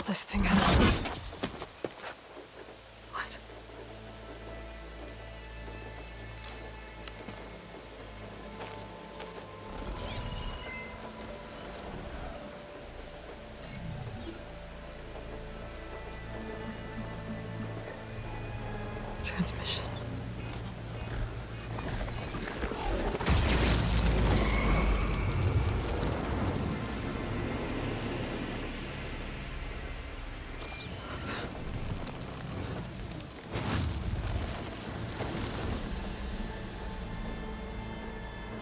this thing out. What? Transmission.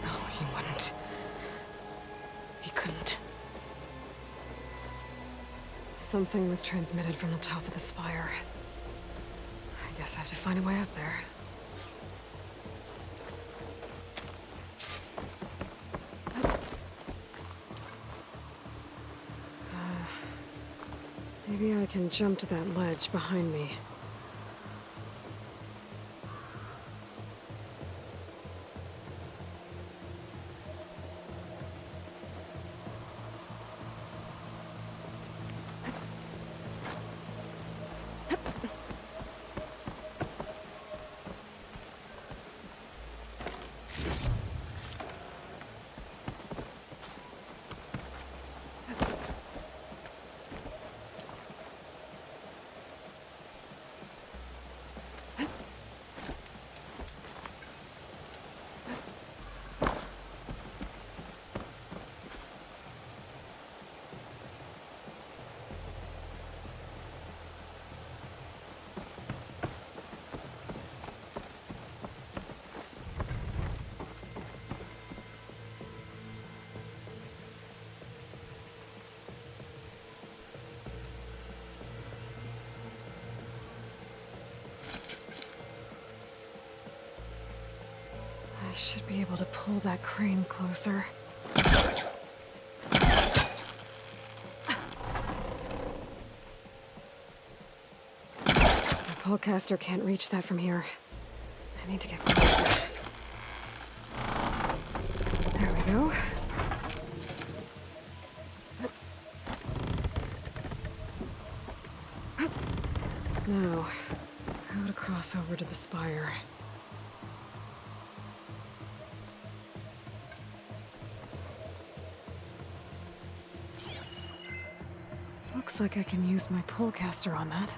No, he wouldn't. He couldn't. Something was transmitted from the top of the spire. I guess I have to find a way up there. Maybe I can jump to that ledge behind me. I should be able to pull that crane closer. The pullcaster can't reach that from here. I need to get closer. There we go. Now, how to cross over to the spire. Looks like I can use my pullcaster on that.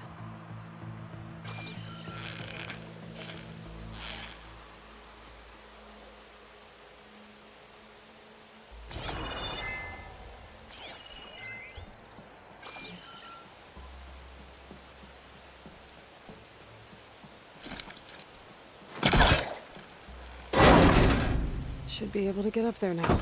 Should be able to get up there now.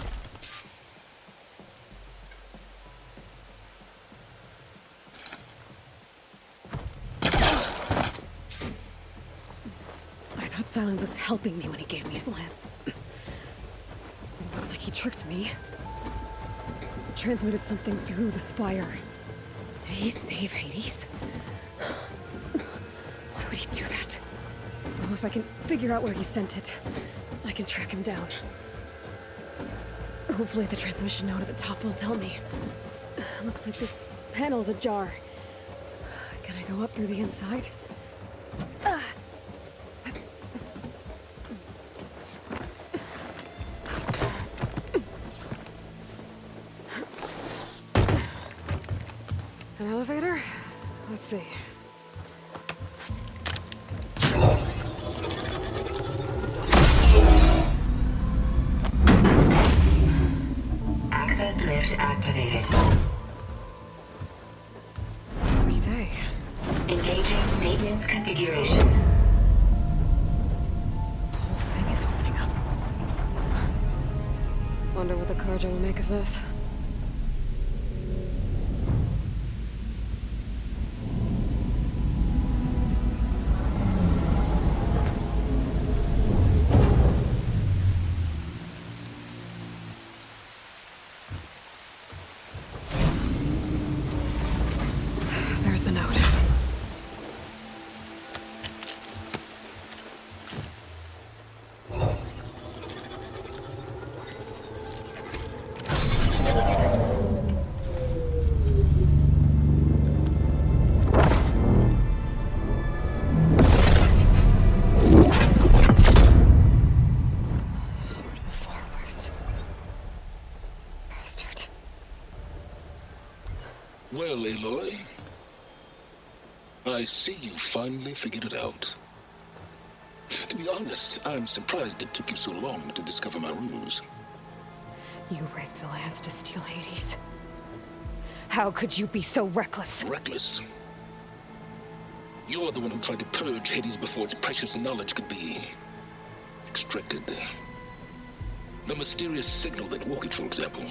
Silence was helping me when he gave me his lance. Looks like he tricked me. Transmitted something through the spire. Did he save Hades? Why would he do that? Well, if I can figure out where he sent it, I can track him down. Hopefully the transmission node at the top will tell me. Looks like this panel's ajar. Can I go up through the inside? An elevator? Let's see. Access lift activated. Lucky day. Engaging maintenance configuration. The whole thing is opening up. Wonder what the Carja will make of this. There's the note. Well, Aloy, I see you finally figured it out. To be honest, I'm surprised it took you so long to discover my ruse. You rigged the Lance to steal Hades. How could you be so reckless? Reckless. You're the one who tried to purge Hades before its precious knowledge could be extracted. The mysterious signal that woke it, for example.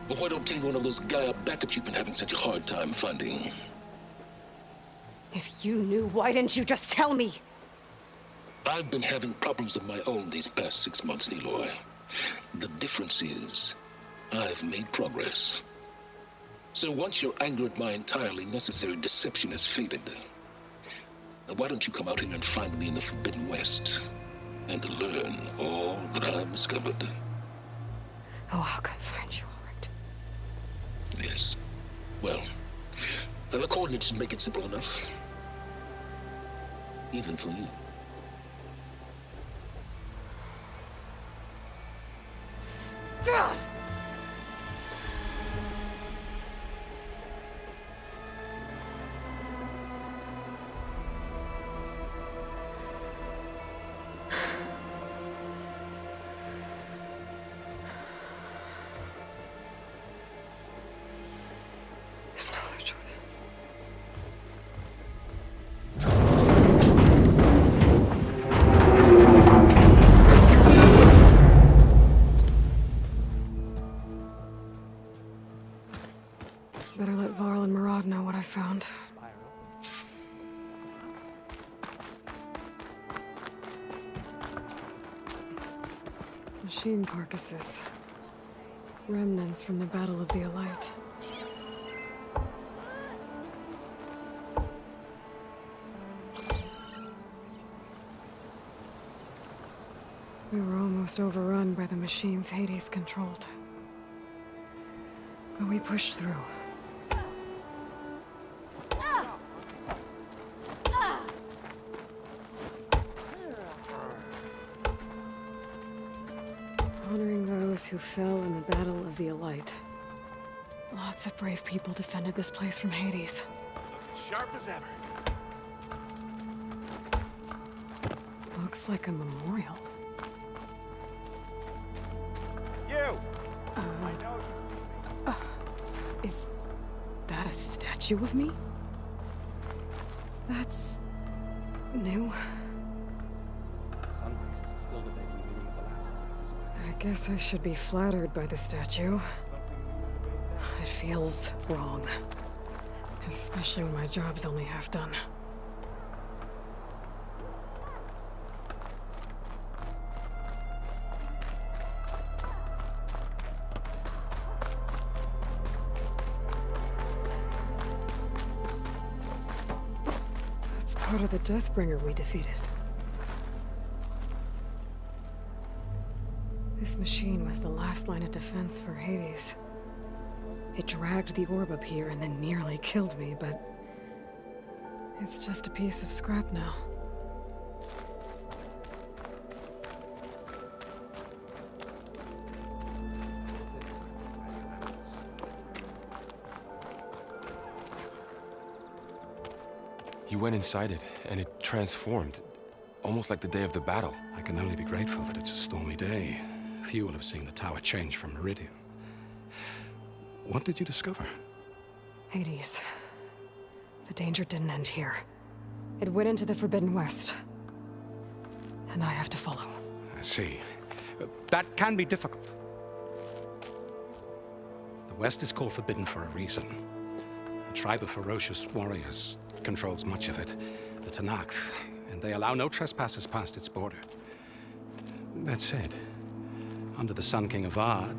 But why don't obtain one of those Gaia backups you've been having such a hard time finding? If you knew, why didn't you just tell me? I've been having problems of my own these past 6 months, Aloy. The difference is, I've made progress. So once your anger at my entirely necessary deception has faded, why don't you come out here and find me in the Forbidden West and learn all that I've discovered? Oh, I'll come find you, all right. Yes. Well, the coordinates should make it simple enough. Even for you. Gah! There's no other choice. Better let Varl and Murad know what I found. Machine carcasses. Remnants from the Battle of the Elite. We were almost overrun by the machines Hades controlled. But we pushed through. Honoring those who fell in the Battle of the Elite. Lots of brave people defended this place from Hades. Sharp as ever. Looks like a memorial. You! Is that a statue of me? That's new. Sun priests are still debating the meaning of the last I guess I should be flattered by the statue. It feels wrong. Especially when my job's only half done. That's part of the Deathbringer we defeated. This machine was the last line of defense for Hades. It dragged the orb up here and then nearly killed me, but it's just a piece of scrap now. You went inside it, and it transformed. Almost like the day of the battle. I can only be grateful that it's a stormy day. Few will have seen the tower change from Meridian. What did you discover? Hades. The danger didn't end here. It went into the Forbidden West. And I have to follow. I see. That can be difficult. The West is called Forbidden for a reason. A tribe of ferocious warriors controls much of it, the Tenakth, and they allow no trespassers past its border. That said, under the Sun King Avad,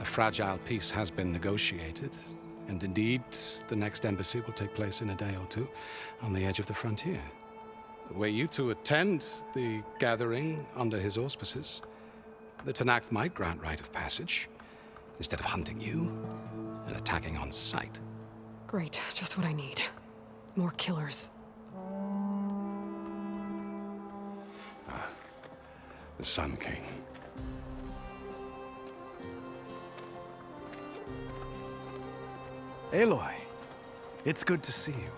a fragile peace has been negotiated, and indeed, the next embassy will take place in a day or two on the edge of the frontier. Were you to attend the gathering under his auspices, the Tenakth might grant right of passage, instead of hunting you and attacking on sight. Great, just what I need. More killers. The Sun King. Aloy. It's good to see you.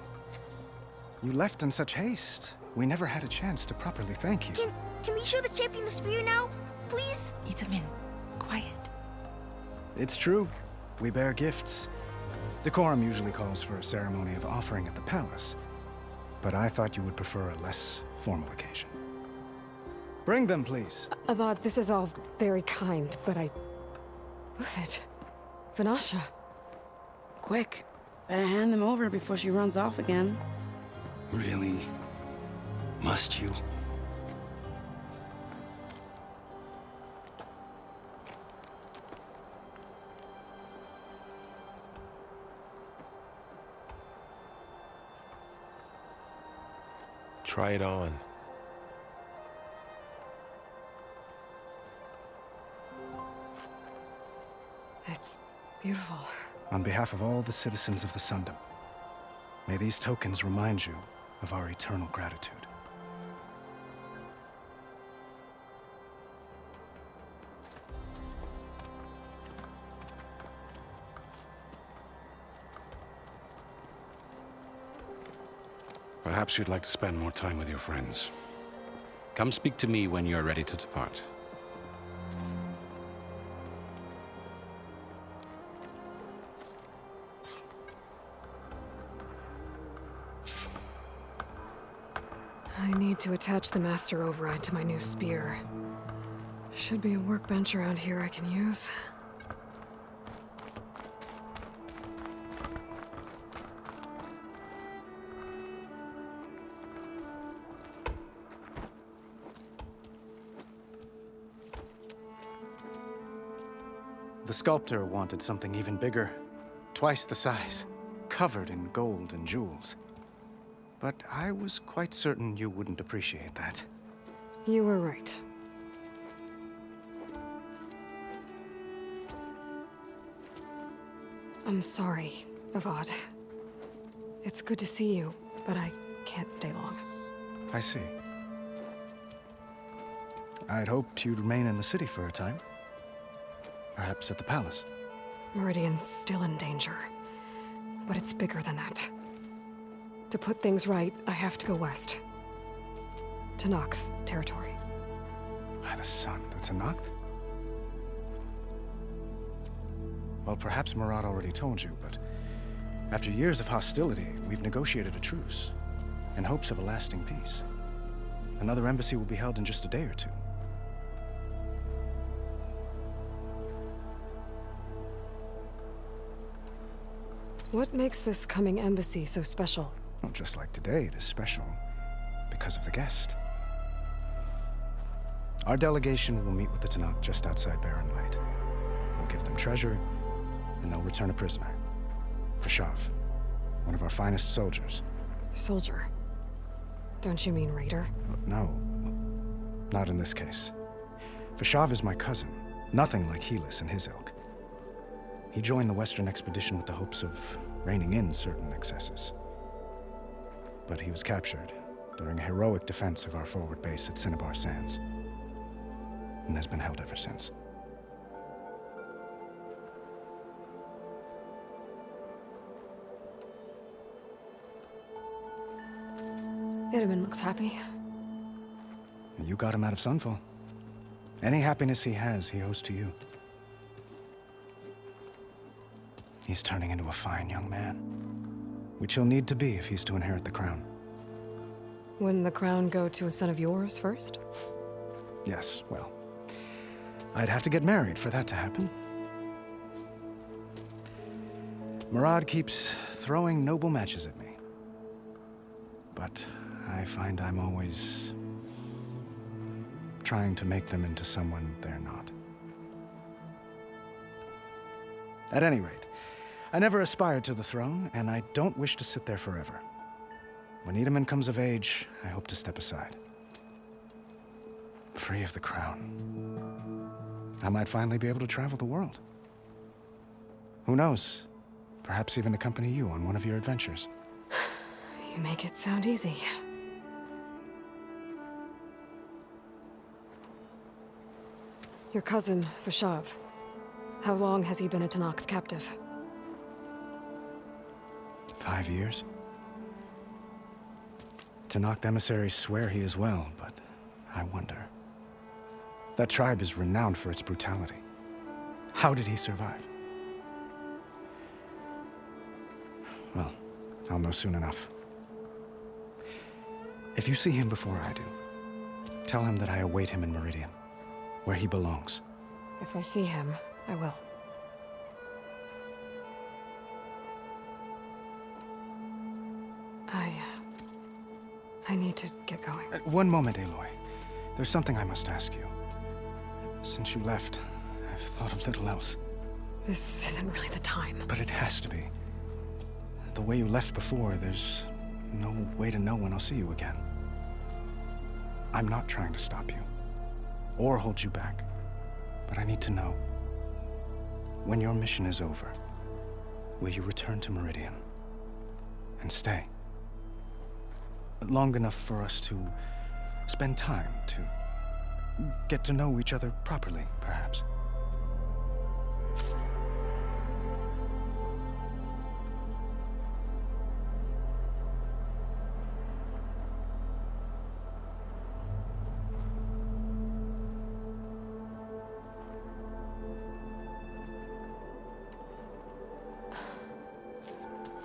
You left in such haste. We never had a chance to properly thank you. Can we show the champion the spear now? Please? Itamen, quiet. It's true. We bear gifts. Decorum usually calls for a ceremony of offering at the palace, but I thought you would prefer a less formal occasion. Bring them, please. Avad, this is all very kind, but Who's it? Vanasha. Quick. Better hand them over before she runs off again. Really? Must you? Try it on. It's beautiful. On behalf of all the citizens of the Sundom, may these tokens remind you of our eternal gratitude. Perhaps you'd like to spend more time with your friends. Come speak to me when you're ready to depart. I need to attach the Master Override to my new spear. Should be a workbench around here I can use. The sculptor wanted something even bigger, twice the size, covered in gold and jewels. But I was quite certain you wouldn't appreciate that. You were right. I'm sorry, Avad. It's good to see you, but I can't stay long. I see. I'd hoped you'd remain in the city for a time. Perhaps at the palace. Meridian's still in danger, but it's bigger than that. To put things right, I have to go west. To Nox territory. By the sun, that's a Noct? Well, perhaps Murad already told you, but after years of hostility, we've negotiated a truce, in hopes of a lasting peace. Another embassy will be held in just a day or two. What makes this coming embassy so special? Well, just like today, it is special because of the guest. Our delegation will meet with the Tenakth just outside Barren Light. We'll give them treasure, and they'll return a prisoner. Fashav, one of our finest soldiers. Soldier? Don't you mean raider? No, not in this case. Fashav is my cousin, nothing like Helis and his ilk. He joined the Western expedition with the hopes of reining in certain excesses. But he was captured during a heroic defense of our forward base at Cinnabar Sands, and has been held ever since. Itamen looks happy. You got him out of Sunfall. Any happiness he has, he owes to you. He's turning into a fine young man, which he'll need to be if he's to inherit the crown. Wouldn't the crown go to a son of yours first? Yes, well, I'd have to get married for that to happen. Murad keeps throwing noble matches at me, but I find I'm always trying to make them into someone they're not. At any rate, I never aspired to the throne, and I don't wish to sit there forever. When Itamen comes of age, I hope to step aside. Free of the crown. I might finally be able to travel the world. Who knows? Perhaps even accompany you on one of your adventures. You make it sound easy. Your cousin, Fashav. How long has he been a Tenakth captive? 5 years? Tenakth emissaries swear he is well, but I wonder. That tribe is renowned for its brutality. How did he survive? Well, I'll know soon enough. If you see him before I do, tell him that I await him in Meridian, where he belongs. If I see him, I will. I need to get going. One moment, Aloy. There's something I must ask you. Since you left, I've thought of little else. This isn't really the time. But it has to be. The way you left before, there's no way to know when I'll see you again. I'm not trying to stop you, or hold you back, but I need to know. When your mission is over, will you return to Meridian? And stay? Long enough for us to spend time, to get to know each other properly, perhaps.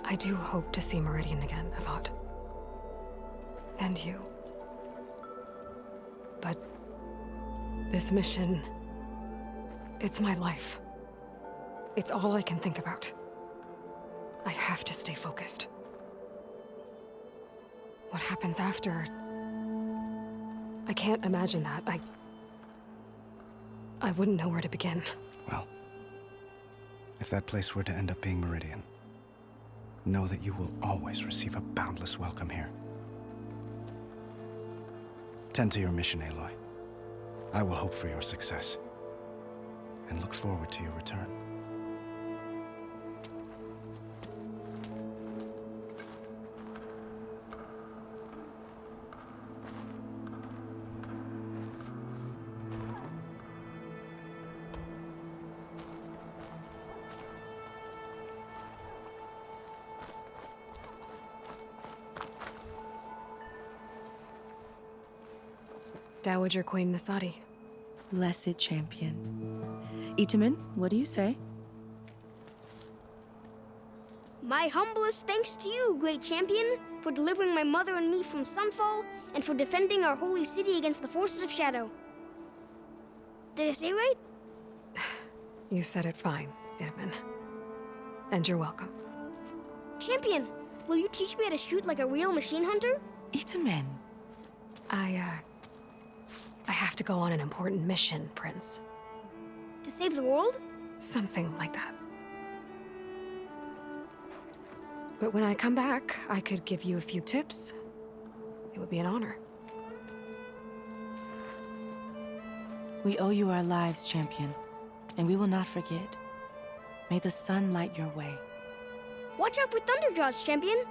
I do hope to see Meridian again, Avad. And you. But this mission, it's my life. It's all I can think about. I have to stay focused. What happens after? I can't imagine that. I wouldn't know where to begin. Well, if that place were to end up being Meridian, know that you will always receive a boundless welcome here. Tend to your mission, Aloy. I will hope for your success, and look forward to your return. Dowager Queen Nasadi. Blessed champion. Itamen, what do you say? My humblest thanks to you, great champion, for delivering my mother and me from Sunfall, and for defending our holy city against the forces of Shadow. Did I say right? You said it fine, Itamen. And you're welcome. Champion, will you teach me how to shoot like a real machine hunter? Itamen. I have to go on an important mission, Prince. To save the world? Something like that. But when I come back, I could give you a few tips. It would be an honor. We owe you our lives, champion, and we will not forget. May the sun light your way. Watch out for Thunderjaws, champion!